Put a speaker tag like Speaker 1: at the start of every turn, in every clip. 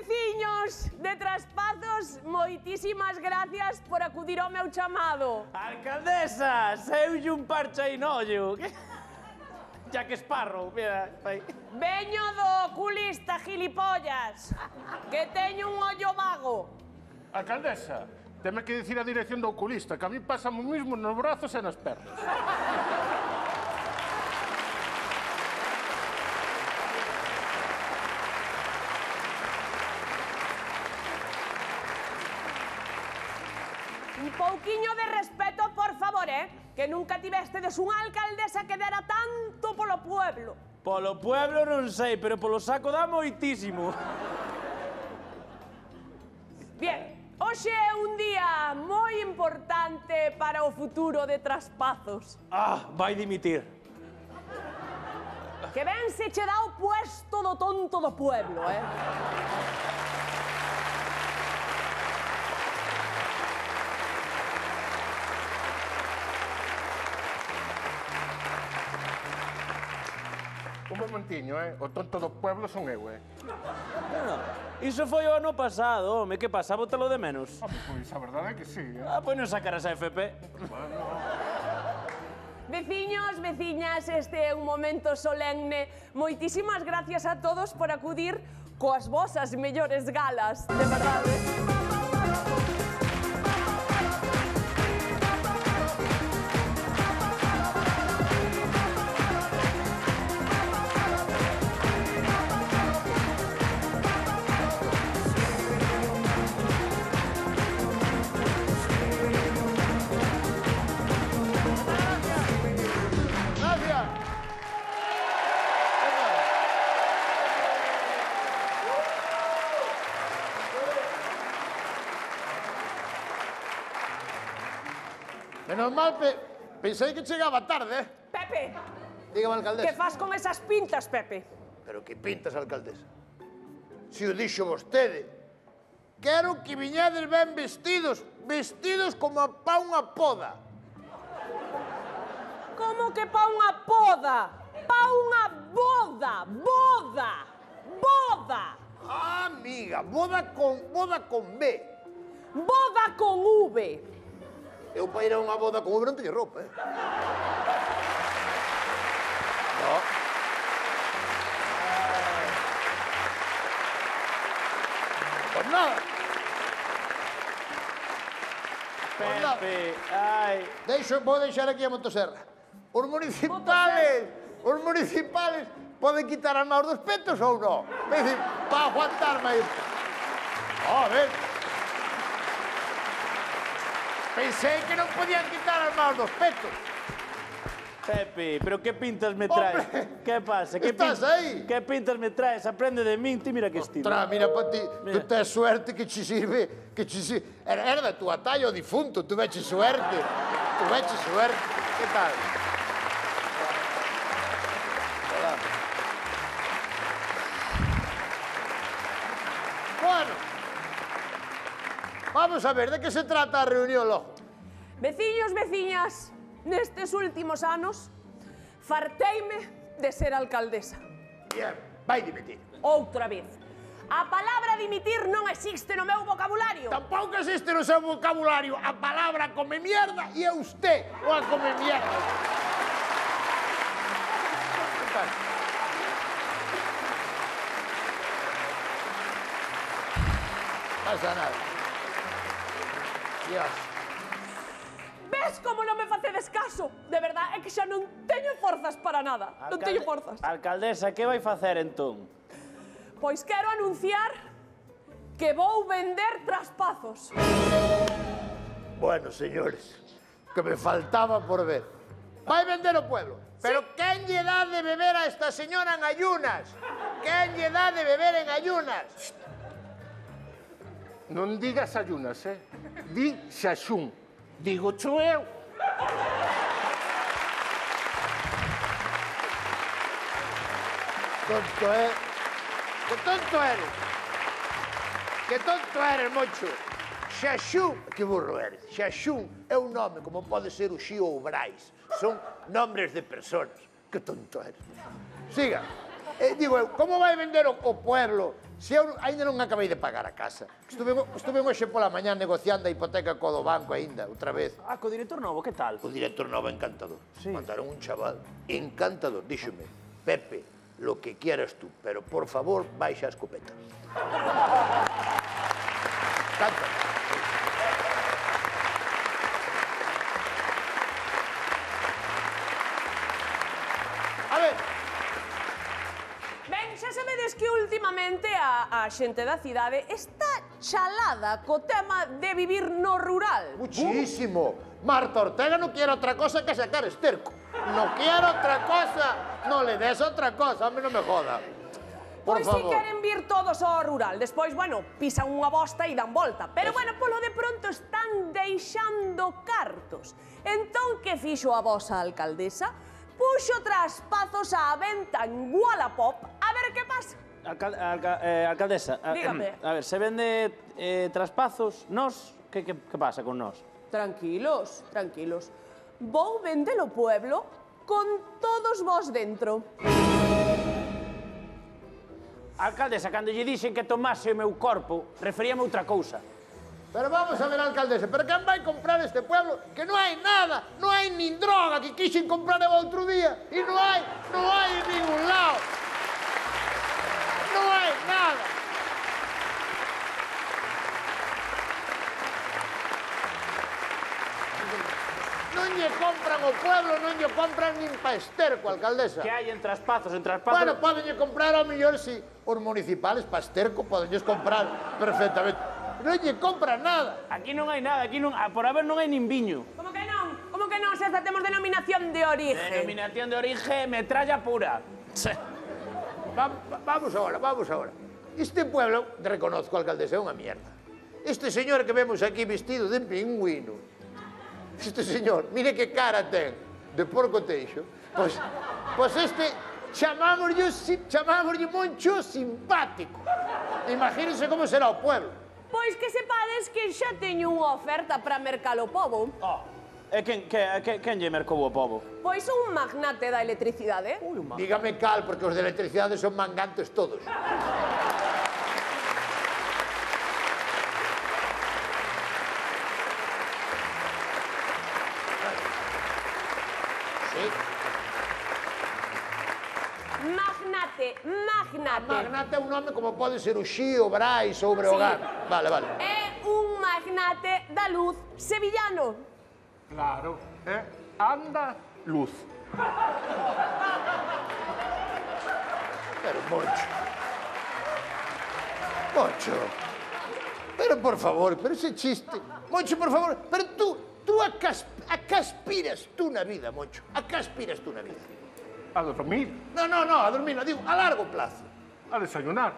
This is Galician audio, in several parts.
Speaker 1: veciños de Traspazos, moitísimas gracias por acudir ao meu chamado.
Speaker 2: Alcaldesa, seulle un parche aí no ollo. Ya que esparro, mira, aí.
Speaker 1: Veño do oculista, gilipollas, que teño un ollo vago.
Speaker 3: Alcaldesa, teme que dicir a dirección do oculista, que a mí pasa o mismo nos brazos e nas pernas.
Speaker 1: Un pouquiño de respeto, por favor, que nunca tivestedes unha alcaldesa que dera tanto polo pueblo.
Speaker 2: Polo pueblo non sei, pero polo saco dá moitísimo.
Speaker 1: Bien, hoxe é un día moi importante para o futuro de Traspazos.
Speaker 2: Vai dimitir.
Speaker 1: Que ben se che dá o puesto do tonto do pueblo,
Speaker 3: Un momentiño, o tonto do pueblo son eu,
Speaker 2: Iso foi o ano pasado, home, que pasa, bótalo de menos?
Speaker 3: Pois a verdade é que sí,
Speaker 2: Pois non sacarás a FP.
Speaker 1: Veciños, veciñas, este é un momento solemne. Moitísimas gracias a todos por acudir coas vosas mellores galas, de verdade.
Speaker 4: Menos mal, pensei que chegaba tarde,
Speaker 1: Pepe,
Speaker 4: Dígame,
Speaker 1: que
Speaker 4: alcaldesa.
Speaker 1: fas con esas pintas, Pepe?
Speaker 4: Pero que pintas, alcaldesa? Si o dixo vostede. Quero que viñades ben vestidos, vestidos como pa unha poda.
Speaker 1: Como que pa unha poda? Pa unha boda, boda, boda.
Speaker 4: Amiga, boda con B.
Speaker 1: Boda con V.
Speaker 4: Eu para ir a unha boda con V non teño roupa, No. Pues nada.
Speaker 2: Pepe, ai.
Speaker 4: Vou deixar aquí a motosserra. Os municipales poden quitar as maus dos petos ou non? É dicir, para aguantarme aí. A ver. Pensei que non podían quitar as maus dos petos.
Speaker 2: Pepe, pero que pintas me traes?
Speaker 4: Hombre,
Speaker 2: Que pasa?
Speaker 4: estás aí?
Speaker 2: Que pintas me traes? Aprende de min, ti mira que estilo.
Speaker 4: Ostras, mira para ti,
Speaker 2: Mira.
Speaker 4: tú tes suerte que che sirve, Era da túa talla o difunto, tu veche suerte. Que tal? Hola. Bueno, vamos a ver, de que se trata a reunión logo?
Speaker 1: Veciños, veciñas, nestes últimos anos, farteime de ser alcaldesa.
Speaker 4: Bien, vai dimitir.
Speaker 1: Outra vez. A palabra dimitir non existe no meu vocabulario.
Speaker 4: Tampouco existe no seu vocabulario a palabra come mierda e é usted o a come mierda. Que tal? Pasa nada. Dios.
Speaker 1: Ves como non me facedes caso? De verdade, é que xa non teño forzas para nada. Non teño forzas.
Speaker 2: Alcaldesa, que vai facer entón?
Speaker 1: Pois quero anunciar que vou vender Traspazos.
Speaker 4: Bueno, señores, que me faltaba por ver. Vai vender o pueblo. Pero quen lle dá de beber a esta señora en ayunas? Quen lle dá de beber en ayunas?
Speaker 3: Non digas ayunas, Di xaxún. Digo cho eu.
Speaker 4: Tonto, Que tonto eres. Que tonto eres, mocho. Xaxún, que burro eres. Xaxún é un nome, como pode ser o Xío ou Brais. Son nombres de personas. Que tonto eres. Siga. Digo eu, como vai vender o pueblo Se eu ainda non acabei de pagar a casa. Estuve hoxe pola mañá negociando a hipoteca co do banco ainda, outra vez.
Speaker 2: Ah, co director novo, que tal?
Speaker 4: O director novo encantador. Mandaron un chaval encantador. Díxome, Pepe, lo que quieras tú, pero por favor, baixa a escopeta. Canta. A ver,
Speaker 1: Ben, xa sabedes que últimamente a xente da cidade está chalada co tema de vivir no rural.
Speaker 4: muchísimo. Marta Ortega no quiere otra cosa que sacar esterco. No quiere otra cosa. No le des otra cosa, hombre, no me joda. Por
Speaker 1: Pois si
Speaker 4: favor.
Speaker 1: queren vir todos ao rural, despois, bueno, pisan unha bosta e dan volta. Pero, bueno, polo de pronto están deixando cartos. Entón, que fixo a vosa alcaldesa? Puxo traspazos á venta en Wallapop a ver que pasa.
Speaker 2: Alcaldesa,
Speaker 1: Dígame.
Speaker 2: a ver, se vende traspazos, nós, que pasa con nós?
Speaker 1: Tranquilos, tranquilos. Vou vender o pueblo con todos vos dentro.
Speaker 2: Alcaldesa, cando lle dixen que tomase o meu corpo, referíame a outra cousa.
Speaker 4: Pero vamos a ver, alcaldesa, pero quen vai comprar este pueblo? Que non hai nada, non hai nin droga que quixen comprar eu outro día. E non hai en ningún lado. Non hai nada. Non lle compran o pueblo, non lle compran nin pa esterco, alcaldesa.
Speaker 2: Que hai en traspazos, en traspazos...
Speaker 4: Bueno, podenlle comprar ao mellor, si os municipales pa esterco podenlles comprar perfectamente. Non lle compran nada.
Speaker 2: Aquí non hai nada, aquí non, por haber non hai nin viño.
Speaker 1: Como que non? Como que non? Se hasta temos denominación de origen.
Speaker 2: Denominación de origen, metralla pura.
Speaker 4: Vamos ahora. Este pueblo, reconozco, alcaldesa, é unha mierda. Este señor que vemos aquí vestido de pingüino, este señor, mire que cara ten de porco teixo, pois este chamámoslle Moncho simpático. Imagínense como será o pueblo.
Speaker 1: Pois que sepades que xa teño unha oferta para mercar o pobo.
Speaker 2: Oh, e quen lle mercou o pobo?
Speaker 1: Pois un magnate da electricidade.
Speaker 4: Dígame cal, porque os de electricidade son mangantes todos. Sí.
Speaker 1: Magnate.
Speaker 4: Magnate é un nome como pode ser o Xío, Brais ou Breogán. Vale.
Speaker 1: É un magnate da luz sevillano.
Speaker 3: Claro, anda luz.
Speaker 4: Pero Moncho, pero por favor, pero ese chiste. Moncho, por favor, pero tú a que aspiras tú na vida, Moncho? A que aspiras tú na vida?
Speaker 3: A dormir,
Speaker 4: No, a dormir, no, digo, a largo plazo.
Speaker 3: a desayunar.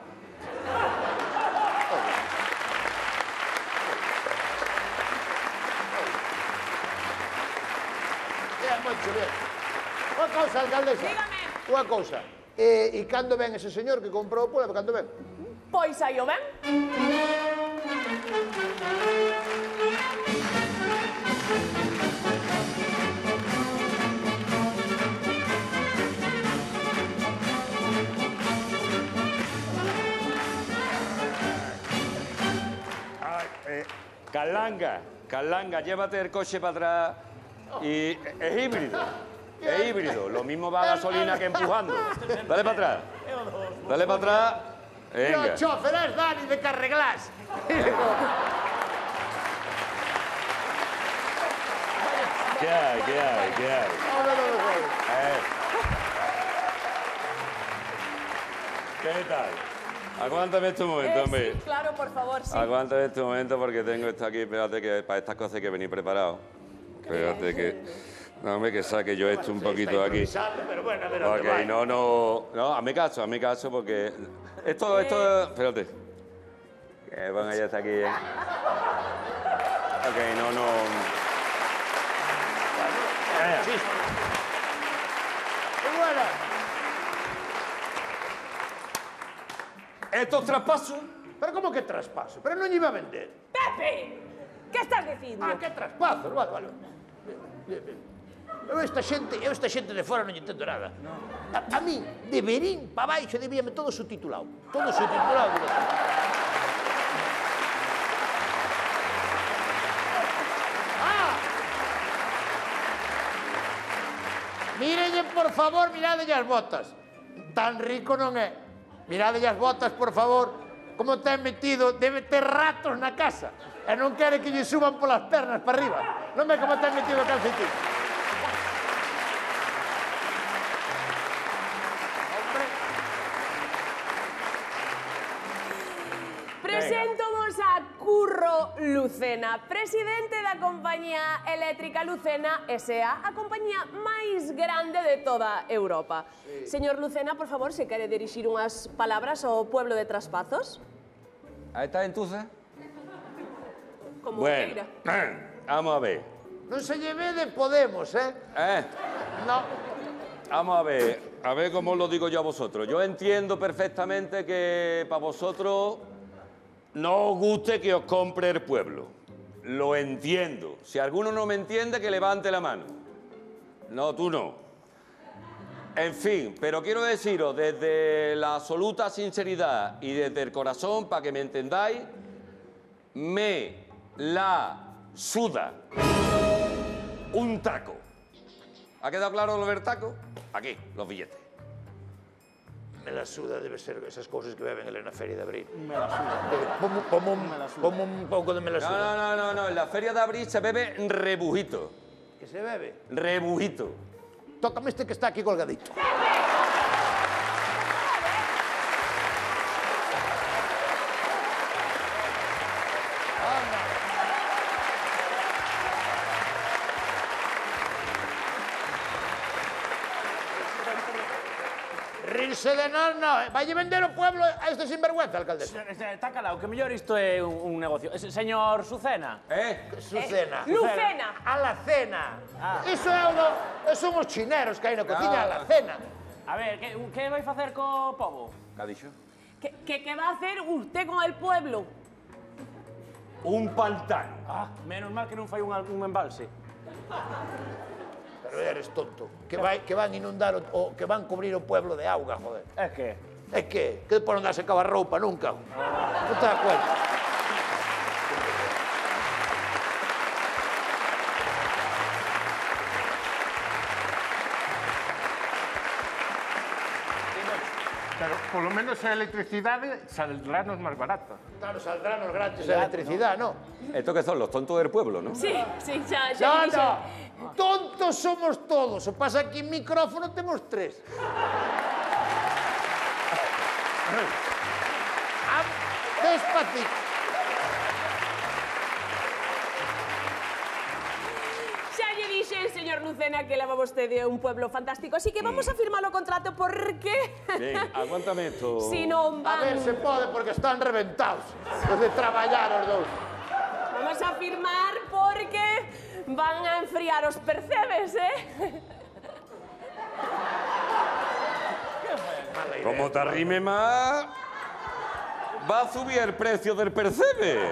Speaker 4: Mira, Moncho, mira. Unha cousa, alcaldesa.
Speaker 1: Dígame.
Speaker 4: Unha cousa. E cando ven ese señor que comprou o pueblo, cando ven?
Speaker 1: Pois aí o ven.
Speaker 5: Calanga, llévate el coche para atrás y es híbrido, lo mismo va a gasolina que empujando. Dale para atrás, venga.
Speaker 4: Pero chofer es Dani de Carreglás.
Speaker 5: ¿Qué hay? ¿Qué tal? Aguántame este momento, hombre.
Speaker 1: Sí, claro, por favor, sí.
Speaker 5: Aguántame este momento porque tengo esto aquí, espérate que para estas cosas hay que venir preparado. Espérate que... No, hombre, que saque yo esto un poquito aquí.
Speaker 4: Pero bueno, a ver dónde
Speaker 5: Ok,
Speaker 4: va.
Speaker 5: no, hazme caso porque... Esto, espérate. Que bueno, ya está aquí, Ok, no...
Speaker 4: Muy buena.
Speaker 5: Estos traspasos...
Speaker 4: Pero como que traspaso? Pero non iba a vender.
Speaker 1: Pepe, que estás dicindo?
Speaker 4: Ah, que traspaso. Vale. Bien. Eu esta xente de fora non lle entendo nada. A mí, de Berín para baixo, debíame todo subtitulado. Todo subtitulado. Mírenlle, por favor, miradelle as botas. Tan rico non é. Miradelle as botas, por favor, como ten metido, debe ter ratos na casa. E non quere que lle suban polas pernas para arriba. Non ve como ten metido o calcetín.
Speaker 1: Preséntovos a Curro Lucena, presidente da compañía eléctrica Lucena S.A., a compañía máis grande de toda Europa. Señor Lucena, por favor, se quere dirixir unhas palabras ao pueblo de Traspazos.
Speaker 5: ¿Ahí está entonces?
Speaker 1: Como
Speaker 5: Bueno,
Speaker 1: queira.
Speaker 5: vamos a ver.
Speaker 4: Non se lle ve de Podemos, No.
Speaker 5: Vamos a ver cómo lo digo yo a vosotros. Yo entiendo perfectamente que para vosotros no os guste que os compre el pueblo. Lo entiendo. Si alguno no me entiende, que levante la mano. No, tú no. En fin, pero quiero deciros desde la absoluta sinceridad y desde el corazón, para que me entendáis, me la suda un taco. ¿Ha quedado claro lo del taco? Aquí, los billetes.
Speaker 4: Me la suda, debe ser esas cousas que beben en la feria de abril.
Speaker 2: Me la suda.
Speaker 4: Como un pouco de me la suda.
Speaker 5: No, en la feria de abril se bebe rebujito.
Speaker 4: Que se bebe?
Speaker 5: Rebujito.
Speaker 4: Tócame este que está aquí colgadito. Rirse de nós, no. Valle vender o pueblo a este sinvergüenza, alcaldesa.
Speaker 2: Está calado, que mellor isto é un negocio. Señor Sucena.
Speaker 4: Sucena.
Speaker 1: Lucena.
Speaker 4: A la cena. Iso é o do... Son os chineros que hai na cociña, a la cena.
Speaker 2: A ver, que vai facer co pobo?
Speaker 5: ¿Qué ha dicho?
Speaker 1: ¿Qué va a hacer usted con el pueblo?
Speaker 5: Un pantano.
Speaker 2: Menos mal que non fai un embalse.
Speaker 4: Pero eres tonto. Que van inundar que van cubrir o pueblo de auga, joder.
Speaker 2: É que?
Speaker 4: É que por non darse cava roupa nunca. Non te das cuenta.
Speaker 3: Pero, polo menos a electricidade saldrános máis barata.
Speaker 4: Claro, saldrán os gratis a electricidade, ¿no?
Speaker 5: ¿Esto qué son? Los tontos del pueblo, ¿no?
Speaker 1: Sí, ya
Speaker 4: No,
Speaker 1: dije.
Speaker 4: no. Tontos somos todos. O pasa que en micrófono temos 3. Despacito.
Speaker 1: Xa lle dixen, señor Lucena, que leva vostede un pueblo fantástico, así que vamos a firmar o contrato porque...
Speaker 5: Sí, aguántame esto.
Speaker 1: Si non
Speaker 4: A ver
Speaker 1: van...
Speaker 4: se pode, porque están reventados. Os de traballar os dous.
Speaker 1: Vamos a firmar porque van a enfriar os percebes,
Speaker 5: Como te arrime más, va a subir el precio del percebe.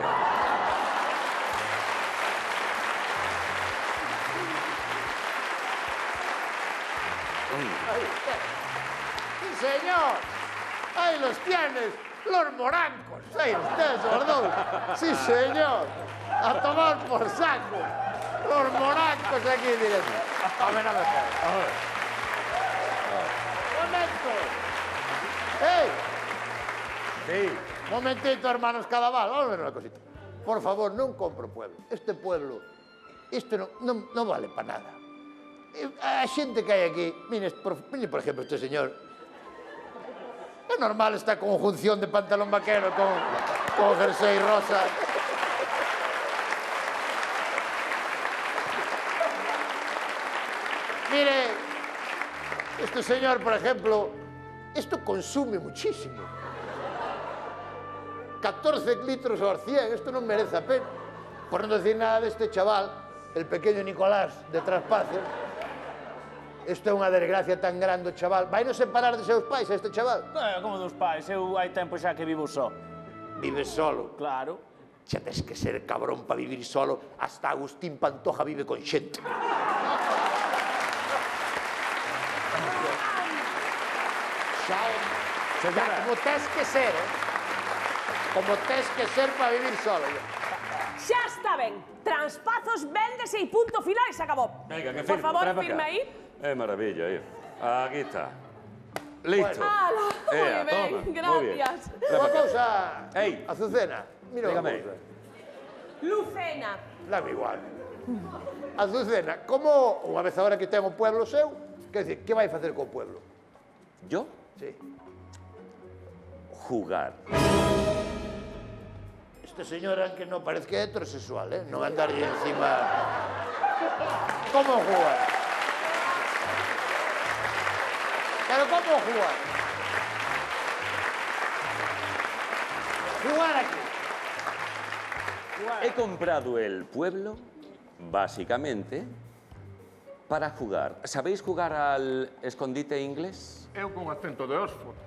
Speaker 4: Sí, señor. Ahí los tienes. Los morancos. Ahí ustedes, los dos. Sí, señor. A tomar por saco. Los morancos aquí directo. A ver, ¡Momento! ¡Ey!
Speaker 5: Sí.
Speaker 4: Momentito, hermanos Cadaval. Vamos a ver una cosita. Por favor, non compro pueblo. Este pueblo, isto non vale para nada. A xente que hai aquí, mire, por ejemplo, este señor. É normal esta conjunción de pantalón vaquero con jersey rosa. Mire, este señor, por ejemplo, esto consume muchísimo. 14 litros ao 100, esto non merece a pena. Por non decir nada deste chaval, el pequeño Nicolás de Traspazos. Isto é unha desgracia tan grande, o chaval. Vai non separar de seus pais, este chaval?
Speaker 2: Como dos pais, eu hai tempo xa que vivo só.
Speaker 4: Vive solo.
Speaker 2: Claro.
Speaker 4: Xa tes que ser cabrón para vivir solo. Hasta Agustín Pantoja vive con xente. Ya, como tes que ser, Como tes que ser para vivir solo.
Speaker 1: Xa está ben. Transpazos, véndese y punto final y se acabó.
Speaker 5: Venga, que
Speaker 1: Por
Speaker 5: firmo,
Speaker 1: favor,
Speaker 5: trae para
Speaker 1: firme
Speaker 5: acá.
Speaker 1: ahí.
Speaker 5: Maravilla, aquí está. Listo.
Speaker 1: ¡Hala!
Speaker 5: Ea,
Speaker 1: Muy
Speaker 5: toma,
Speaker 1: bien,
Speaker 5: muy bien.
Speaker 1: gracias.
Speaker 4: Unha cousa,
Speaker 5: Ei.
Speaker 4: Azucena, mira unha
Speaker 5: Dígame.
Speaker 4: cousa.
Speaker 1: Lucena.
Speaker 4: Dame igual. Azucena, como unha vez agora que ten o pueblo seu, quer dizer, que vai facer co pueblo?
Speaker 5: ¿Yo?
Speaker 4: Sí.
Speaker 5: Jugar.
Speaker 4: Este señor, aunque non parece que é heterosexual, non andarlle encima... Como jugar? Pero como jugar? Jugar aquí.
Speaker 5: He comprado el pueblo, básicamente, para jugar. ¿Sabéis jugar al escondite inglés?
Speaker 3: Eu con acento de Oxford.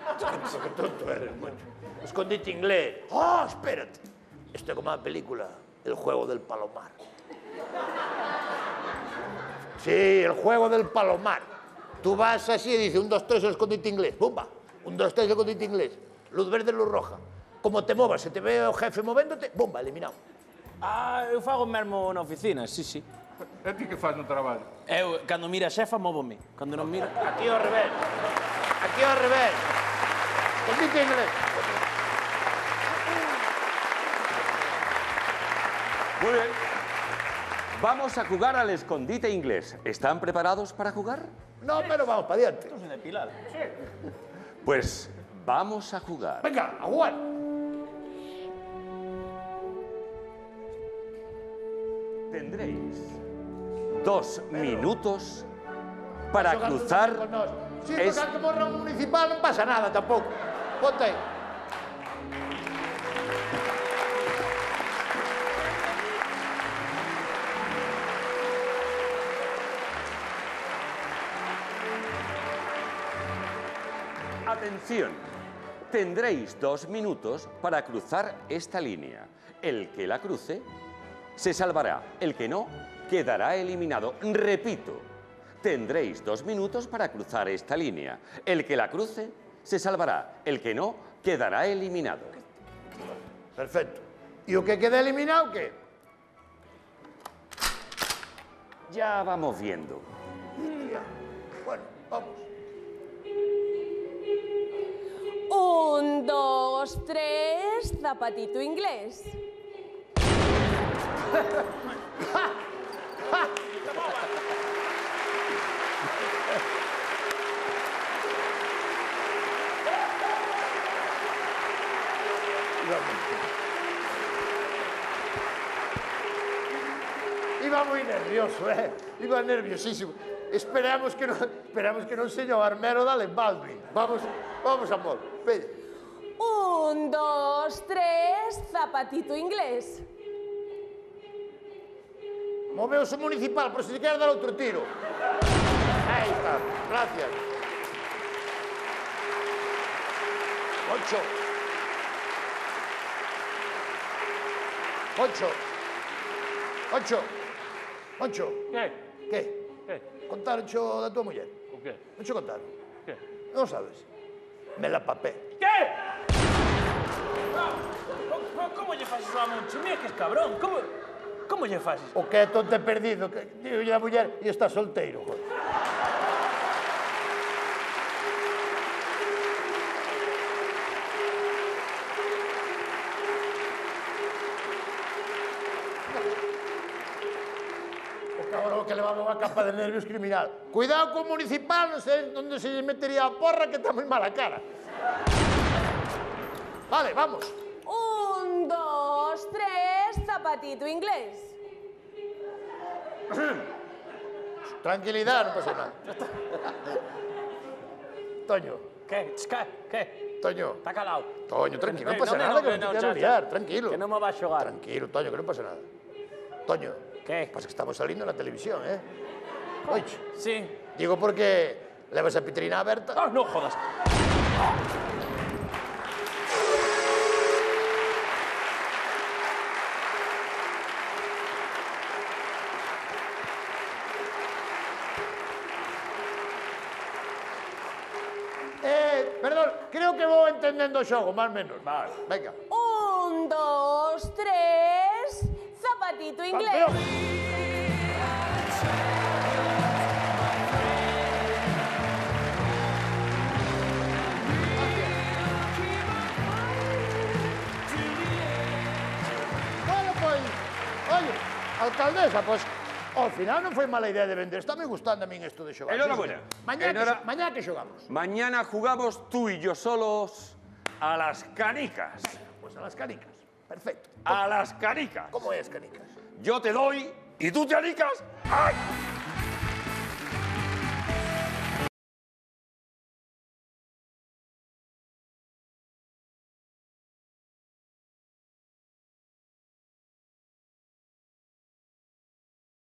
Speaker 4: Que tonto eres, macho. Escondite inglés. ¡Oh, espérate! Esto es como la película El juego del palomar. Sí, el juego del palomar. Tú vas así y dices 1, 2, 3, el escondite inglés. ¡Pumba! 1, 2, 3, el escondite inglés. Luz verde, luz roja. Como te movas, se te ve o jefe movéndote, ¡pumba! Eliminado.
Speaker 2: Ah, eu fago mesmo na oficina, sí.
Speaker 3: E ti que faz no traballo?
Speaker 2: Eu, cando mira a xefa, móvome. Cando non mira...
Speaker 4: Aquí ao revés. Aquí ao revés. Escondite inglés.
Speaker 5: Muy bien. Vamos a jugar al escondite inglés. ¿Están preparados para jugar?
Speaker 4: No, pero vamos para adelante.
Speaker 2: Isto é de Pilar.
Speaker 5: Pues vamos a jugar.
Speaker 4: Venga, a jugar.
Speaker 5: Tendréis 2 minutos para cruzar...
Speaker 4: Si es... tocar que morra un municipal non pasa nada tampouco. Ponte aí.
Speaker 5: Atención, tendréis 2 minutos para cruzar esta línea. El que la cruce se salvará, el que no quedará eliminado. Repito, tendréis 2 minutos para cruzar esta línea. El que la cruce se salvará, el que no quedará eliminado.
Speaker 4: Perfecto. E o que queda eliminado, que?
Speaker 5: Ya vamos viendo.
Speaker 4: Bueno, vamos.
Speaker 1: 1, 2, 3, zapatito inglés.
Speaker 4: Iba muy nervioso, Iba nerviosísimo. Esperamos que non seña o armero de Alec Baldwin. Vamos a modo. Pede.
Speaker 1: 1, 2, 3, zapatito inglés.
Speaker 4: Moveos o municipal, por si queres dar outro tiro. Aí está, gracias. 8.
Speaker 3: Que?
Speaker 4: Que?
Speaker 3: Que?
Speaker 4: Contaron cho da tua muller?
Speaker 3: O que?
Speaker 4: Non cho contaron?
Speaker 3: Que?
Speaker 4: Non sabes? Me la papé.
Speaker 2: ¿Qué? ¿Cómo lle faces a Moncho? Mira que es cabrón. ¿Cómo lle faces?
Speaker 4: O que é tonte perdido, que digo a muller e está solteiro, joder. O cabrón que levaba unha capa de nervios criminal. Cuidado co municipal, non sei onde se lle metería a porra, que está moi mala cara. Vale, vamos.
Speaker 1: 1, 2, 3, zapatito inglés.
Speaker 4: Tranquilidad, non pasa nada. Toño,
Speaker 2: ¿Qué?
Speaker 4: Toño.
Speaker 2: Está calado.
Speaker 4: Toño, tranquilo, non
Speaker 2: No,
Speaker 4: pasa
Speaker 2: no,
Speaker 4: nada,
Speaker 2: no,
Speaker 4: que non
Speaker 2: no,
Speaker 4: te
Speaker 2: cha,
Speaker 4: quero liar, tranquilo.
Speaker 2: Que non me va a xogar.
Speaker 4: Tranquilo, Toño, que non pasa nada. Toño.
Speaker 2: ¿Qué?
Speaker 4: Pasa que estamos saliendo na televisión, Oiche,
Speaker 2: Sí.
Speaker 4: digo porque levas a pitrina aberta.
Speaker 2: Ah, no jodas.
Speaker 4: Creo que vou entendendo o xogo, máis menos.
Speaker 5: Vale.
Speaker 4: Venga.
Speaker 1: 1, 2, 3... Zapatito inglés.
Speaker 4: Campeón. Bueno, pois, oye, alcaldesa, pois, ao final non foi mala idea de vender. Está me gustando a min isto de xogar.
Speaker 5: Enhorabuena.
Speaker 4: Mañá que xogamos.
Speaker 5: Mañana jugamos tú y yo solos a las canicas.
Speaker 4: Pois a las canicas. Perfecto.
Speaker 5: A las canicas.
Speaker 4: Como é as canicas?
Speaker 5: Yo te doy y tú te anicas. ¡Ay!